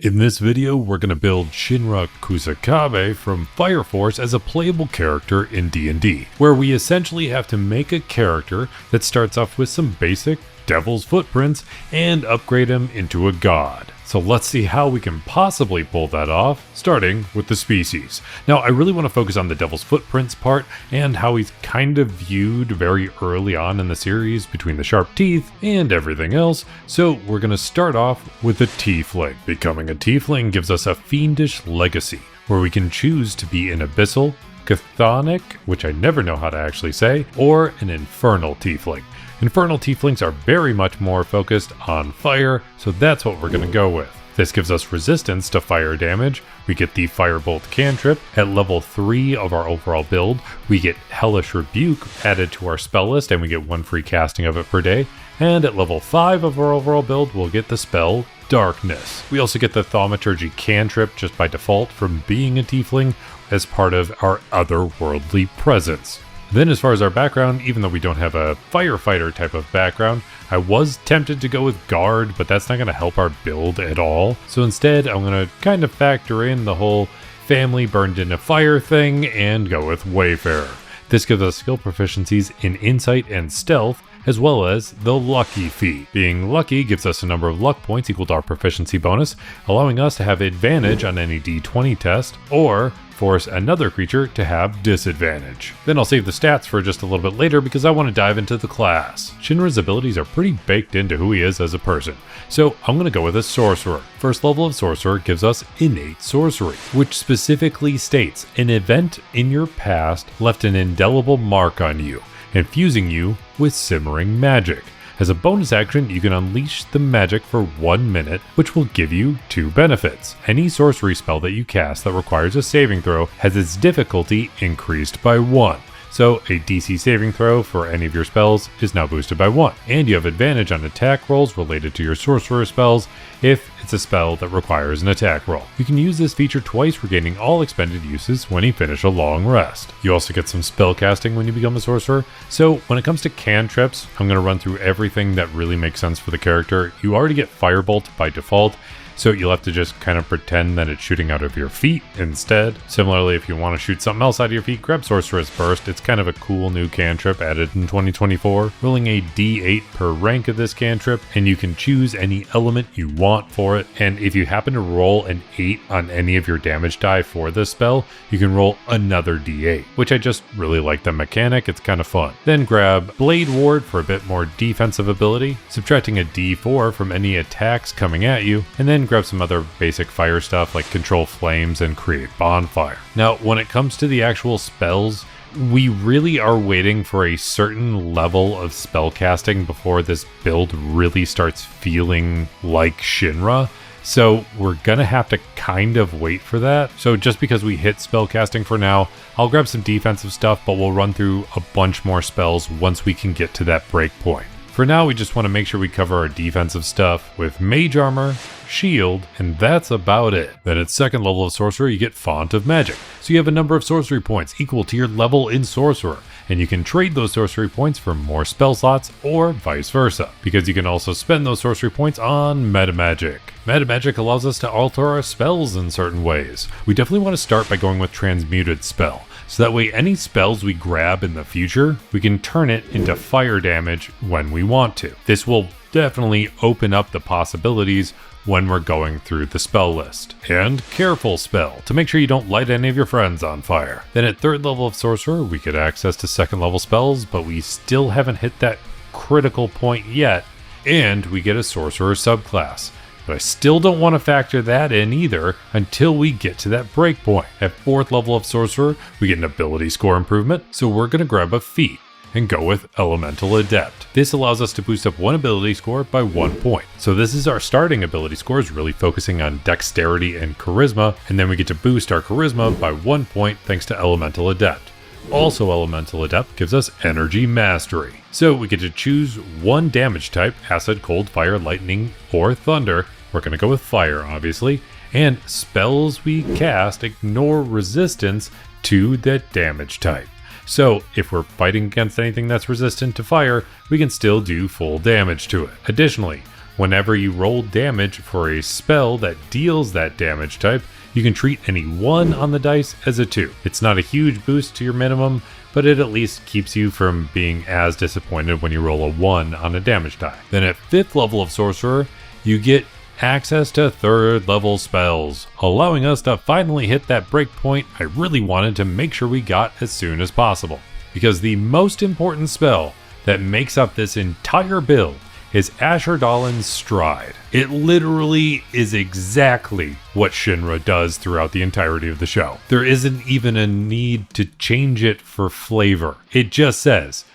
In this video, we're going to build Shinra Kusakabe from Fire Force as a playable character in D&D, where we essentially have to make a character that starts off with some basic devil's footprints and upgrade him into a god. So let's see how we can possibly pull that off, starting with the species. Now, I really want to focus on the devil's footprints part and how he's kind of viewed very early on in the series between the sharp teeth and everything else. So we're going to start off with a tiefling. Becoming a tiefling gives us a fiendish legacy, where we can choose to be an abyssal, chthonic, which I never know how to actually say, or an infernal tiefling. Infernal tieflings are very much more focused on fire, so that's what we're going to go with. This gives us resistance to fire damage. We get the Firebolt cantrip. At level 3 of our overall build, we get Hellish Rebuke added to our spell list, and we get 1 free casting of it per day. And at level 5 of our overall build, we'll get the spell Darkness. We also get the Thaumaturgy cantrip just by default from being a tiefling as part of our otherworldly presence. Then as far as our background, even though we don't have a firefighter type of background, I was tempted to go with guard, but that's not going to help our build at all. So instead, I'm going to kind of factor in the whole family burned in a fire thing and go with wayfarer. This gives us skill proficiencies in insight and stealth, as well as the lucky feat. Being lucky gives us a number of luck points equal to our proficiency bonus, allowing us to have advantage on any d20 test, or force another creature to have disadvantage. Then I'll save the stats for just a little bit later because I want to dive into the class. Shinra's abilities are pretty baked into who he is as a person, so I'm going to go with a Sorcerer. First level of Sorcerer gives us Innate Sorcery, which specifically states an event in your past left an indelible mark on you, infusing you with simmering magic. As a bonus action, you can unleash the magic for 1 minute, which will give you 2 benefits. Any sorcery spell that you cast that requires a saving throw has its difficulty increased by 1. So a DC saving throw for any of your spells is now boosted by 1. And you have advantage on attack rolls related to your sorcerer spells if it's a spell that requires an attack roll. You can use this feature twice, regaining all expended uses when you finish a long rest. You also get some spell casting when you become a sorcerer. So when it comes to cantrips, I'm going to run through everything that really makes sense for the character. You already get Firebolt by default, so you'll have to just kind of pretend that it's shooting out of your feet instead. Similarly, if you want to shoot something else out of your feet, grab Sorcerer's Burst. It's kind of a cool new cantrip added in 2024, rolling a d8 per rank of this cantrip, and you can choose any element you want for it. And if you happen to roll an 8 on any of your damage die for this spell, you can roll another d8, which I just really like the mechanic. It's kind of fun. Then grab Blade Ward for a bit more defensive ability, subtracting a d4 from any attacks coming at you, and then grab some other basic fire stuff like Control Flames and Create Bonfire. Now, when it comes to the actual spells, we really are waiting for a certain level of spell casting before this build really starts feeling like Shinra. So we're gonna have to kind of wait for that. So just because we hit spell casting for now, I'll grab some defensive stuff, but we'll run through a bunch more spells once we can get to that break point. For now, we just want to make sure we cover our defensive stuff with Mage Armor, Shield, and that's about it. Then at second level of Sorcerer, you get Font of Magic. So you have a number of sorcery points equal to your level in Sorcerer, and you can trade those sorcery points for more spell slots or vice versa, because you can also spend those sorcery points on Metamagic. Metamagic allows us to alter our spells in certain ways. We definitely want to start by going with Transmuted Spell, so that way any spells we grab in the future, we can turn it into fire damage when we want to. This will definitely open up the possibilities when we're going through the spell list. And Careful Spell, to make sure you don't light any of your friends on fire. Then at third level of Sorcerer, we get access to second level spells, but we still haven't hit that critical point yet, and we get a Sorcerer subclass. But I still don't want to factor that in either until we get to that breakpoint. At fourth level of Sorcerer, we get an ability score improvement, so we're going to grab a feat and go with Elemental Adept. This allows us to boost up one ability score by 1 point. So this is our starting ability scores, really focusing on dexterity and charisma, and then we get to boost our charisma by 1 point thanks to Elemental Adept. Also, Elemental Adept gives us Energy Mastery. So we get to choose one damage type: Acid, Cold, Fire, Lightning, or Thunder. We're going to go with Fire, obviously. And spells we cast ignore resistance to that damage type. So if we're fighting against anything that's resistant to fire, we can still do full damage to it. Additionally, Whenever you roll damage for a spell that deals that damage type, you can treat any 1 on the dice as a 2. It's not a huge boost to your minimum, but it at least keeps you from being as disappointed when you roll a 1 on a damage die. Then at 5th level of Sorcerer, you get access to 3rd level spells, allowing us to finally hit that breakpoint I really wanted to make sure we got as soon as possible. Because the most important spell that makes up this entire build is Ashardalon's Stride. It literally is exactly what Shinra does throughout the entirety of the show. There isn't even a need to change it for flavor. It just says,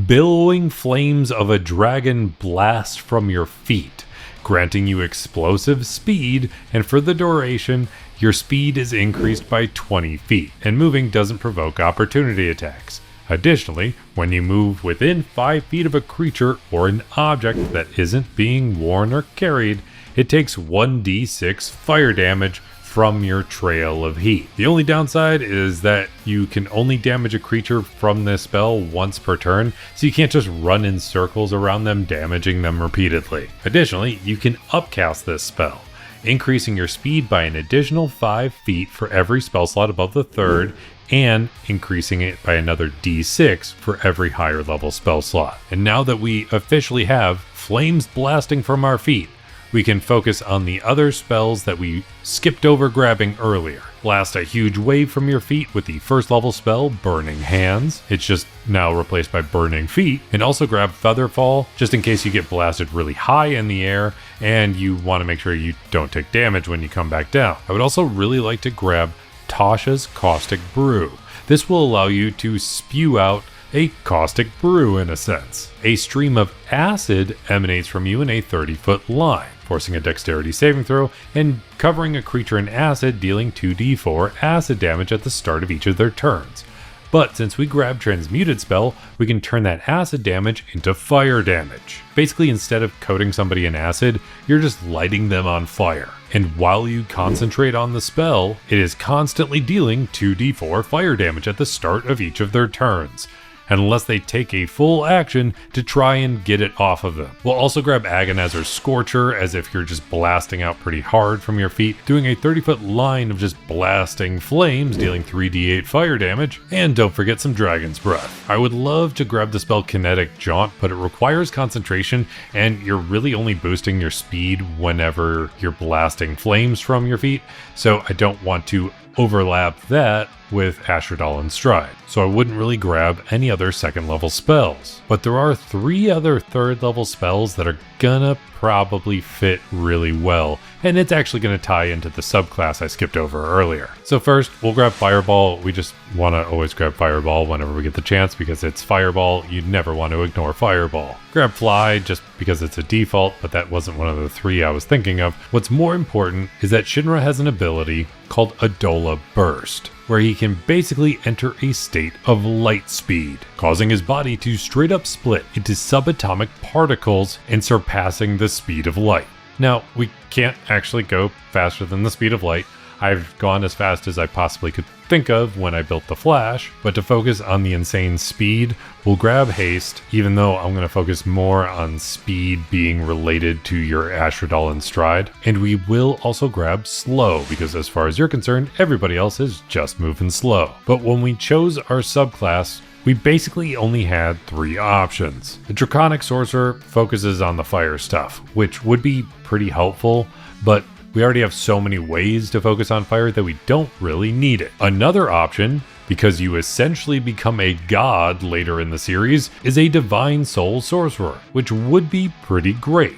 billowing flames of a dragon blast from your feet, granting you explosive speed, and for the duration, your speed is increased by 20 feet, and moving doesn't provoke opportunity attacks. Additionally, when you move within 5 feet of a creature or an object that isn't being worn or carried, it takes 1d6 fire damage from your trail of heat. The only downside is that you can only damage a creature from this spell once per turn, so you can't just run in circles around them, damaging them repeatedly. Additionally, you can upcast this spell, increasing your speed by an additional 5 feet for every spell slot above the 3rd, and increasing it by another d6 for every higher level spell slot. And now that we officially have flames blasting from our feet, we can focus on the other spells that we skipped over grabbing earlier. Blast a huge wave from your feet with the 1st level spell, Burning Hands. It's just now replaced by Burning Feet. And also grab Featherfall, just in case you get blasted really high in the air and you want to make sure you don't take damage when you come back down. I would also really like to grab Tasha's Caustic Brew. This will allow you to spew out a caustic brew in a sense. A stream of acid emanates from you in a 30-foot line, forcing a dexterity saving throw and covering a creature in acid, dealing 2d4 acid damage at the start of each of their turns. But since we grab Transmuted spell, we can turn that acid damage into fire damage. Basically, instead of coating somebody in acid, you're just lighting them on fire. And while you concentrate on the spell, it is constantly dealing 2d4 fire damage at the start of each of their turns, unless they take a full action to try and get it off of them. We'll also grab Agonizer's Scorcher, as if you're just blasting out pretty hard from your feet, doing a 30-foot line of just blasting flames, dealing 3d8 fire damage, and don't forget some Dragon's Breath. I would love to grab the spell Kinetic Jaunt, but it requires concentration, and you're really only boosting your speed whenever you're blasting flames from your feet, so I don't want to overlap that with Ashardalon's Stride, so I wouldn't really grab any other 2nd level spells. But there are 3 other 3rd level spells that are gonna probably fit really well, and it's actually gonna tie into the subclass I skipped over earlier. So first, we'll grab Fireball. We just wanna always grab Fireball whenever we get the chance because it's Fireball. You never want to ignore Fireball. Grab Fly just because it's a default, but that wasn't one of the 3 I was thinking of. What's more important is that Shinra has an ability called Adola Burst, where he can basically enter a state of light speed, causing his body to straight up split into subatomic particles and surpassing the speed of light. Now, we can't actually go faster than the speed of light. I've gone as fast as I possibly could think of when I built the Flash, but to focus on the insane speed, we'll grab Haste, even though I'm going to focus more on speed being related to your Ashardalon Stride. And we will also grab Slow, because as far as you're concerned, everybody else is just moving slow. But when we chose our subclass, we basically only had 3 options. The Draconic Sorcerer focuses on the fire stuff, which would be pretty helpful, but we already have so many ways to focus on fire that we don't really need it. Another option, because you essentially become a god later in the series, is a Divine Soul Sorcerer, which would be pretty great.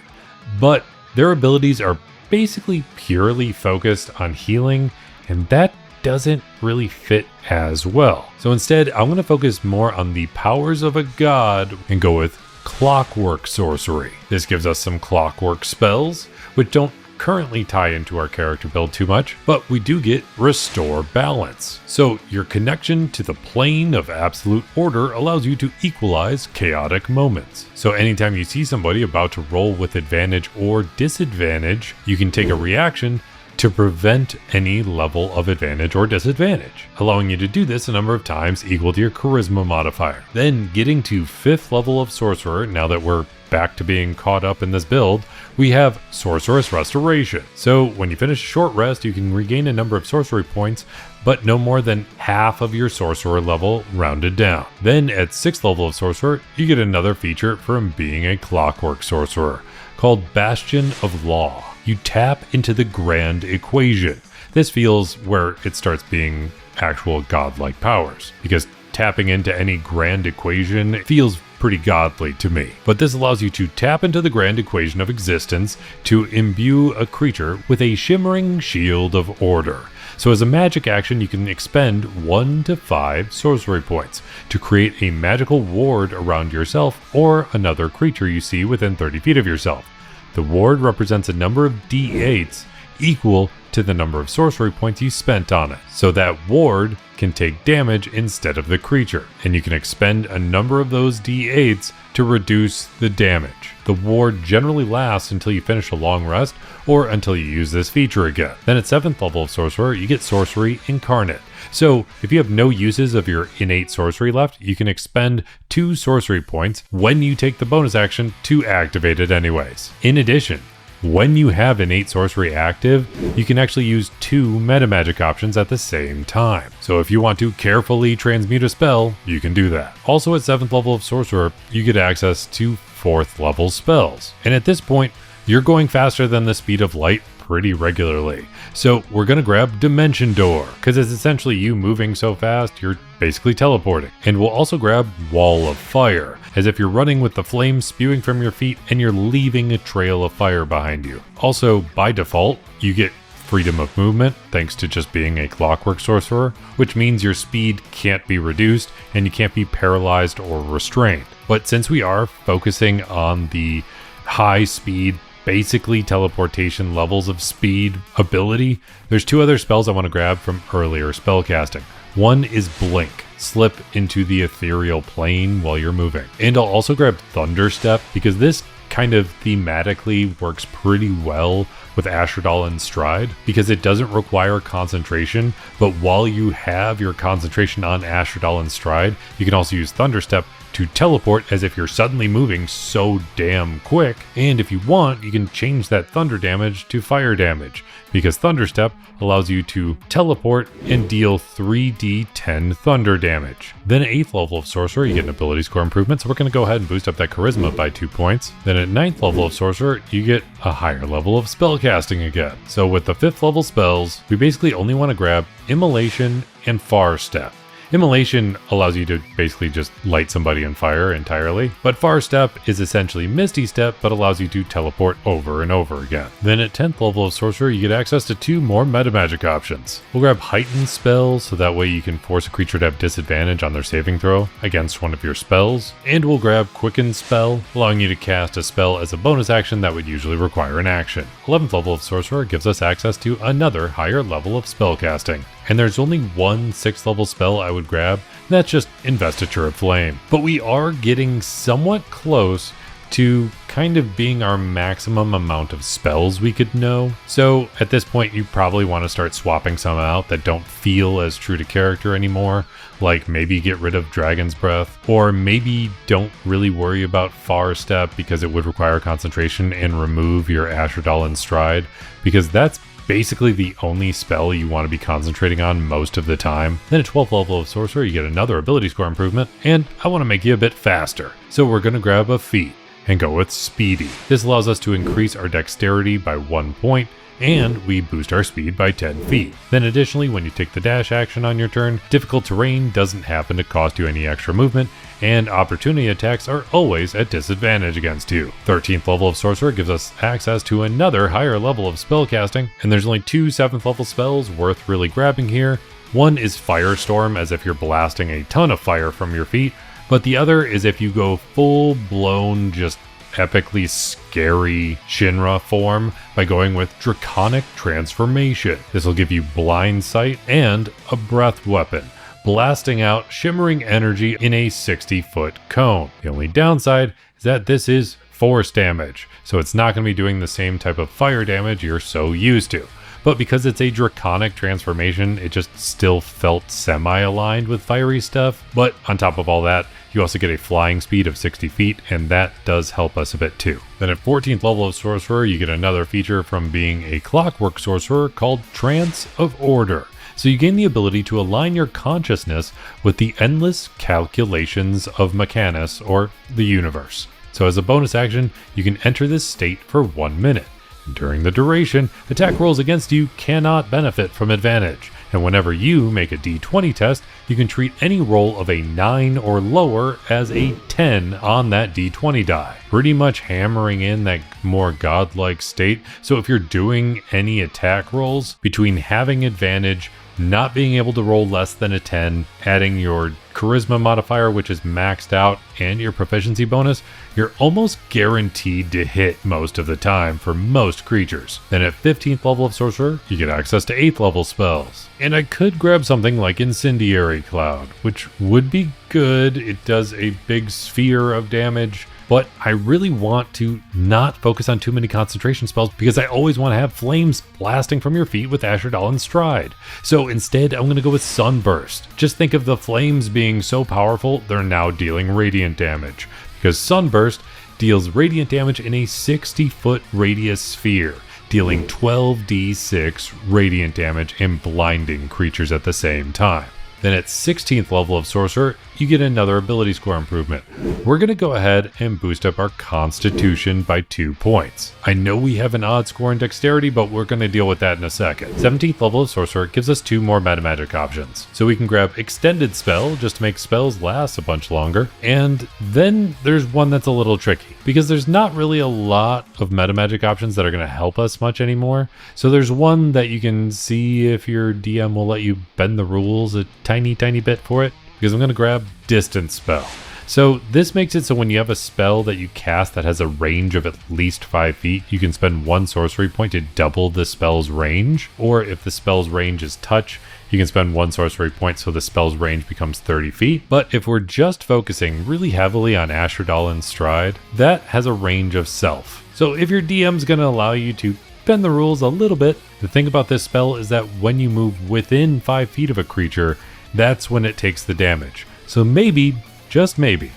But their abilities are basically purely focused on healing, and that doesn't really fit as well. So instead, I'm going to focus more on the powers of a god and go with Clockwork Sorcery. This gives us some Clockwork spells, which don't currently tie into our character build too much, but we do get Restore Balance. So your connection to the plane of absolute order allows you to equalize chaotic moments. So anytime you see somebody about to roll with advantage or disadvantage, you can take a reaction to prevent any level of advantage or disadvantage, allowing you to do this a number of times equal to your charisma modifier. Then getting to 5th level of Sorcerer, now that we're back to being caught up in this build, we have Sorceress Restoration. So when you finish a short rest, you can regain a number of sorcery points, but no more than half of your sorcerer level rounded down. Then at 6th level of Sorcerer, you get another feature from being a Clockwork Sorcerer called Bastion of Law. You tap into the Grand Equation. This feels where it starts being actual godlike powers, because tapping into any grand equation feels pretty godly to me. But this allows you to tap into the grand equation of existence to imbue a creature with a shimmering shield of order. So as a magic action, you can expend 1 to 5 sorcery points to create a magical ward around yourself or another creature you see within 30 feet of yourself. The ward represents a number of d8s equal to the number of sorcery points you spent on it. So that ward can take damage instead of the creature, and you can expend a number of those d8s to reduce the damage. The ward generally lasts until you finish a long rest or until you use this feature again. Then at 7th level of Sorcerer, you get Sorcery Incarnate. So if you have no uses of your innate sorcery left, you can expend 2 sorcery points when you take the bonus action to activate it anyways. In addition, when you have innate sorcery active, you can actually use 2 metamagic options at the same time. So if you want to carefully transmute a spell, you can do that. Also at 7th level of Sorcerer, you get access to 4th level spells. And at this point, you're going faster than the speed of light pretty regularly. So we're going to grab Dimension Door, because it's essentially you moving so fast, you're basically teleporting. And we'll also grab Wall of Fire, as if you're running with the flames spewing from your feet and you're leaving a trail of fire behind you. Also, by default, you get freedom of movement thanks to just being a Clockwork Sorcerer, which means your speed can't be reduced and you can't be paralyzed or restrained. But since we are focusing on the high speed, basically teleportation levels of speed ability, there's 2 other spells I want to grab from earlier spellcasting. One is Blink, slip into the ethereal plane while you're moving. And I'll also grab Thunderstep, because this kind of thematically works pretty well with Ashardalon Stride, because it doesn't require concentration, but while you have your concentration on Ashardalon Stride, you can also use Thunderstep to teleport as if you're suddenly moving so damn quick. And if you want, you can change that thunder damage to fire damage, because Thunderstep allows you to teleport and deal 3d10 thunder damage. Then at 8th level of Sorcerer, you get an ability score improvement, so we're going to go ahead and boost up that charisma by 2 points. Then at 9th level of Sorcerer, you get a higher level of spellcasting again. So with the 5th level spells, we basically only want to grab Immolation and Far Step. Immolation allows you to basically just light somebody on fire entirely, but Far Step is essentially Misty Step, but allows you to teleport over and over again. Then at 10th level of Sorcerer, you get access to 2 more metamagic options. We'll grab Heightened Spell, so that way you can force a creature to have disadvantage on their saving throw against one of your spells, and we'll grab Quicken Spell, allowing you to cast a spell as a bonus action that would usually require an action. 11th level of Sorcerer gives us access to another higher level of spellcasting. And there's only one 6th level spell I would grab, and that's just Investiture of Flame. But we are getting somewhat close to kind of being our maximum amount of spells we could know. So at this point, you probably want to start swapping some out that don't feel as true to character anymore, like maybe get rid of Dragon's Breath, or maybe don't really worry about Far Step because it would require concentration, and remove your Ashardalon Stride, because that's basically the only spell you want to be concentrating on most of the time. Then at 12th level of Sorcerer, you get another ability score improvement, and I want to make you a bit faster. So we're going to grab a feat and go with Speedy. This allows us to increase our dexterity by 1 point, and we boost our speed by 10 feet. Then additionally, when you take the dash action on your turn, difficult terrain doesn't happen to cost you any extra movement, and opportunity attacks are always at disadvantage against you. 13th level of Sorcerer gives us access to another higher level of spellcasting, and there's only 2 7th level spells worth really grabbing here. One is Firestorm, as if you're blasting a ton of fire from your feet, but the other is if you go full-blown, just epically scary Shinra form by going with Draconic Transformation. This will give you blind sight and a breath weapon, blasting out shimmering energy in a 60-foot cone. The only downside is that this is force damage, so it's not going to be doing the same type of fire damage you're so used to. but because it's a draconic transformation, it just still felt semi-aligned with fiery stuff. But on top of all that, you also get a flying speed of 60 feet, and that does help us a bit too. Then at 14th level of Sorcerer, you get another feature from being a Clockwork Sorcerer called Trance of Order. So you gain the ability to align your consciousness with the endless calculations of Mechanus, or the universe. So as a bonus action, you can enter this state for 1 minute. During the duration, attack rolls against you cannot benefit from advantage, and whenever you make a d20 test, you can treat any roll of a 9 or lower as a 10 on that d20 die, pretty much hammering in that more godlike state. So if you're doing any attack rolls, between having advantage, not being able to roll less than a 10, adding your charisma modifier, which is maxed out, and your proficiency bonus, you're almost guaranteed to hit most of the time for most creatures. Then at 15th level of Sorcerer, you get access to 8th level spells. And I could grab something like Incendiary Cloud, which would be good. It does a big sphere of damage, but I really want to not focus on too many concentration spells because I always want to have flames blasting from your feet with Ashardalon Stride. So instead, I'm going to go with Sunburst. Just think of the flames being so powerful, they're now dealing radiant damage, because Sunburst deals radiant damage in a 60-foot radius sphere, dealing 12d6 radiant damage and blinding creatures at the same time. Then at 16th level of Sorcerer, you get another ability score improvement. We're going to go ahead and boost up our Constitution by 2 points. I know we have an odd score in Dexterity, but we're going to deal with that in a second. 17th level of Sorcerer gives us 2 more Metamagic options. So we can grab Extended Spell, just to make spells last a bunch longer. And then there's one that's a little tricky, because there's not really a lot of Metamagic options that are going to help us much anymore. So there's one that you can see if your DM will let you bend the rules a tiny bit for it, because I'm going to grab Distance Spell. So this makes it so when you have a spell that you cast that has a range of at least 5 feet, you can spend 1 sorcery point to double the spell's range. Or if the spell's range is touch, you can spend 1 sorcery point so the spell's range becomes 30 feet. But if we're just focusing really heavily on Ashardalon Stride, that has a range of self. So if your DM's going to allow you to bend the rules a little bit, the thing about this spell is that when you move within 5 feet of a creature, that's when it takes the damage. So maybe, just maybe,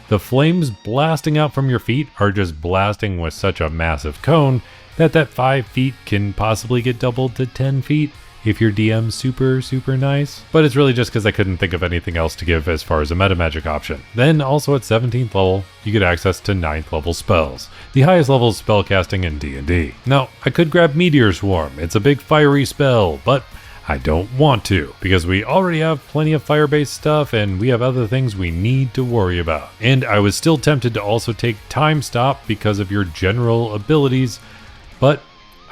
the flames blasting out from your feet are just blasting with such a massive cone that 5 feet can possibly get doubled to 10 feet if your DM's super nice. But it's really just because I couldn't think of anything else to give as far as a metamagic option. Then also at 17th level, you get access to 9th level spells, the highest level of spellcasting in D&D. Now, I could grab Meteor Swarm. It's a big fiery spell, but I don't want to, because we already have plenty of fire-based stuff and we have other things we need to worry about. And I was still tempted to also take Time Stop because of your general abilities, but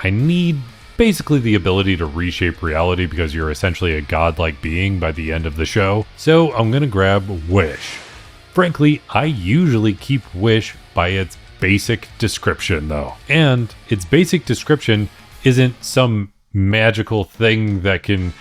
I need basically the ability to reshape reality because you're essentially a godlike being by the end of the show. So I'm gonna grab Wish. Frankly, I usually keep Wish by its basic description though. And its basic description isn't some magical thing that can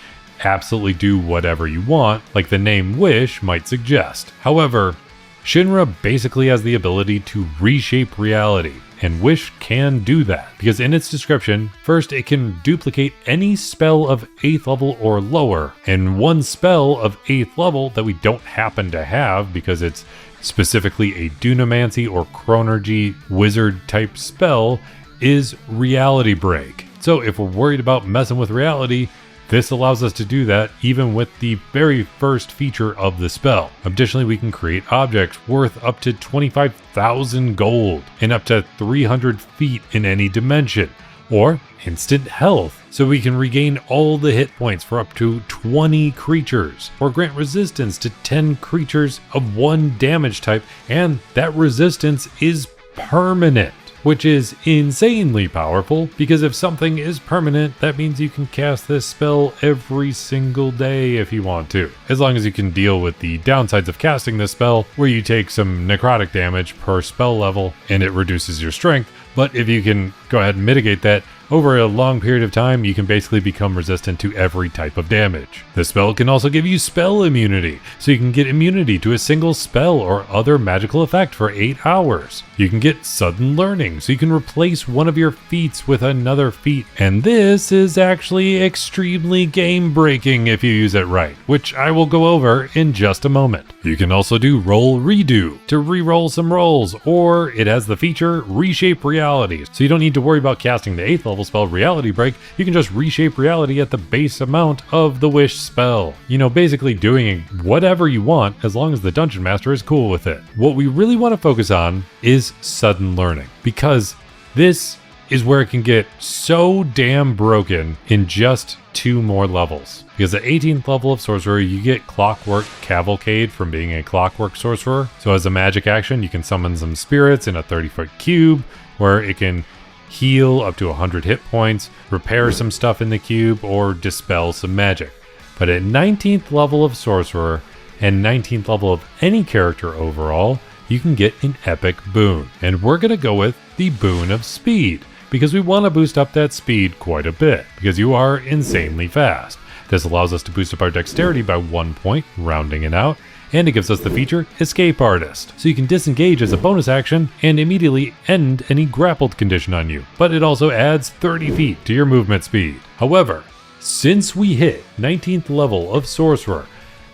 absolutely do whatever you want, like the name Wish might suggest. However, Shinra basically has the ability to reshape reality, and Wish can do that, because in its description, first it can duplicate any spell of 8th level or lower, and one spell of 8th level that we don't happen to have because it's specifically a Dunamancy or Chronergy wizard type spell is Reality Break. So if we're worried about messing with reality, this allows us to do that even with the very first feature of the spell. Additionally, we can create objects worth up to 25,000 gold and up to 300 feet in any dimension, or instant health, so we can regain all the hit points for up to 20 creatures, or grant resistance to 10 creatures of one damage type, and that resistance is permanent, which is insanely powerful, because if something is permanent, that means you can cast this spell every single day if you want to. As long as you can deal with the downsides of casting this spell, where you take some necrotic damage per spell level and it reduces your strength. But if you can go ahead and mitigate that, Over a long period of time, you can basically become resistant to every type of damage. The spell can also give you spell immunity, so you can get immunity to a single spell or other magical effect for 8 hours. You can get sudden learning, so you can replace one of your feats with another feat, and this is actually extremely game-breaking if you use it right, which I will go over in just a moment. You can also do roll redo to re-roll some rolls, or it has the feature reshape reality, so you don't need to worry about casting the 8th level spell Reality Break. You can just reshape reality at the base amount of the wish spell. You know, basically doing whatever you want as long as the dungeon master is cool with it. What we really want to focus on is sudden learning, because this is where it can get so damn broken in just 2 more levels. Because at 18th level of Sorcerer, you get Clockwork Cavalcade from being a Clockwork Sorcerer. So as a magic action, you can summon some spirits in a 30-foot cube, where it can heal up to 100 hit points, repair some stuff in the cube, or dispel some magic. But at 19th level of Sorcerer, and 19th level of any character overall, you can get an epic boon. And we're going to go with the Boon of Speed, because we want to boost up that speed quite a bit, because you are insanely fast. This allows us to boost up our dexterity by 1 point, rounding it out, and it gives us the feature Escape Artist, so you can disengage as a bonus action and immediately end any grappled condition on you, but it also adds 30 feet to your movement speed. However, since we hit 19th level of Sorcerer,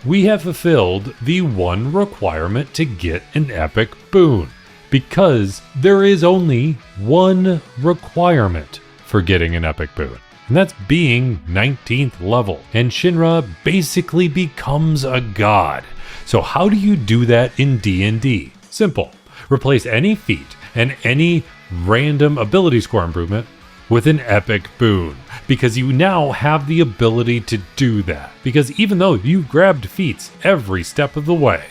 we have fulfilled the one requirement to get an epic boon, because there is only one requirement for getting an epic boon, and that's being 19th level, and Shinra basically becomes a god. So how do you do that in D&D? Simple. Replace any feat and any random ability score improvement with an epic boon, because you now have the ability to do that. Because even though you grabbed feats every step of the way,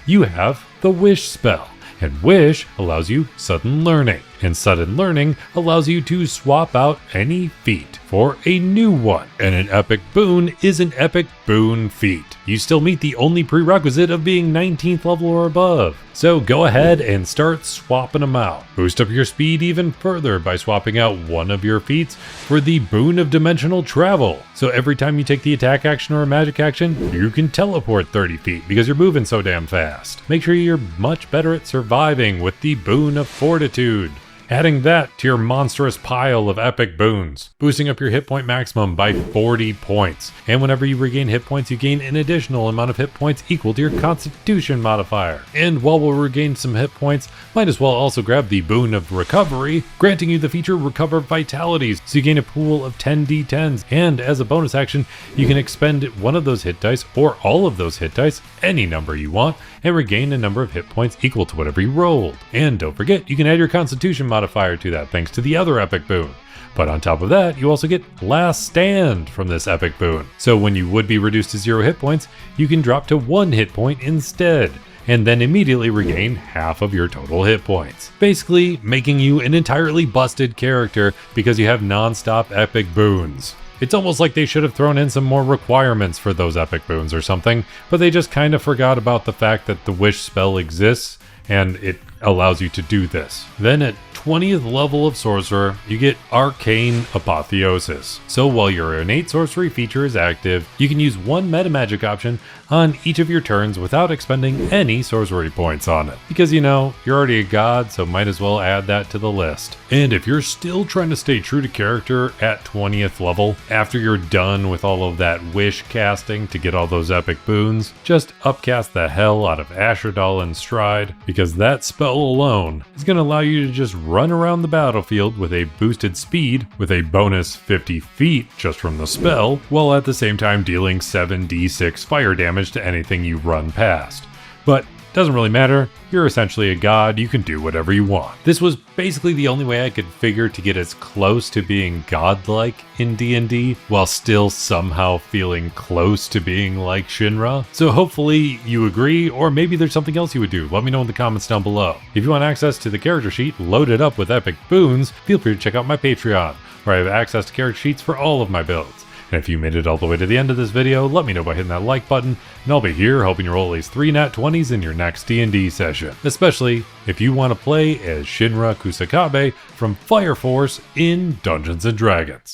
you have the wish spell, and wish allows you sudden learning, and sudden learning allows you to swap out any feat for a new one, and an epic boon is an epic boon feat. You still meet the only prerequisite of being 19th level or above. So go ahead and start swapping them out. Boost up your speed even further by swapping out one of your feats for the Boon of Dimensional Travel. So every time you take the attack action or a magic action, you can teleport 30 feet because you're moving so damn fast. Make sure you're much better at surviving with the Boon of Fortitude, adding that to your monstrous pile of epic boons, boosting up your hit point maximum by 40 points. And whenever you regain hit points, you gain an additional amount of hit points equal to your Constitution modifier. And while we'll regain some hit points, might as well also grab the Boon of Recovery, granting you the feature Recover Vitalities, so you gain a pool of 10 d10s, and as a bonus action, you can expend one of those hit dice, or all of those hit dice, any number you want, and regain a number of hit points equal to whatever you rolled. And don't forget, you can add your Constitution modifier to that thanks to the other epic boon. But on top of that, you also get Last Stand from this epic boon. So when you would be reduced to 0 hit points, you can drop to 1 hit point instead, and then immediately regain half of your total hit points. Basically, making you an entirely busted character because you have non-stop epic boons. It's almost like they should have thrown in some more requirements for those epic boons or something, but they just kind of forgot about the fact that the wish spell exists and it allows you to do this. Then at 20th level of Sorcerer, you get Arcane Apotheosis. So while your innate sorcery feature is active, you can use one metamagic option on each of your turns without expending any sorcery points on it. Because you know, you're already a god, so might as well add that to the list. And if you're still trying to stay true to character at 20th level, after you're done with all of that wish casting to get all those epic boons, just upcast the hell out of Ashardalon Stride, because that spell alone is going to allow you to just run around the battlefield with a boosted speed with a bonus 50 feet just from the spell, while at the same time dealing 7d6 fire damage to anything you run past. But doesn't really matter, you're essentially a god, you can do whatever you want. This was basically the only way I could figure to get as close to being godlike in D&D, while still somehow feeling close to being like Shinra. So hopefully you agree, or maybe there's something else you would do. Let me know in the comments down below. If you want access to the character sheet loaded up with epic boons, feel free to check out my Patreon, where I have access to character sheets for all of my builds. And if you made it all the way to the end of this video, let me know by hitting that like button, and I'll be here helping you roll at least 3 nat 20s in your next D&D session, especially if you want to play as Shinra Kusakabe from Fire Force in Dungeons & Dragons.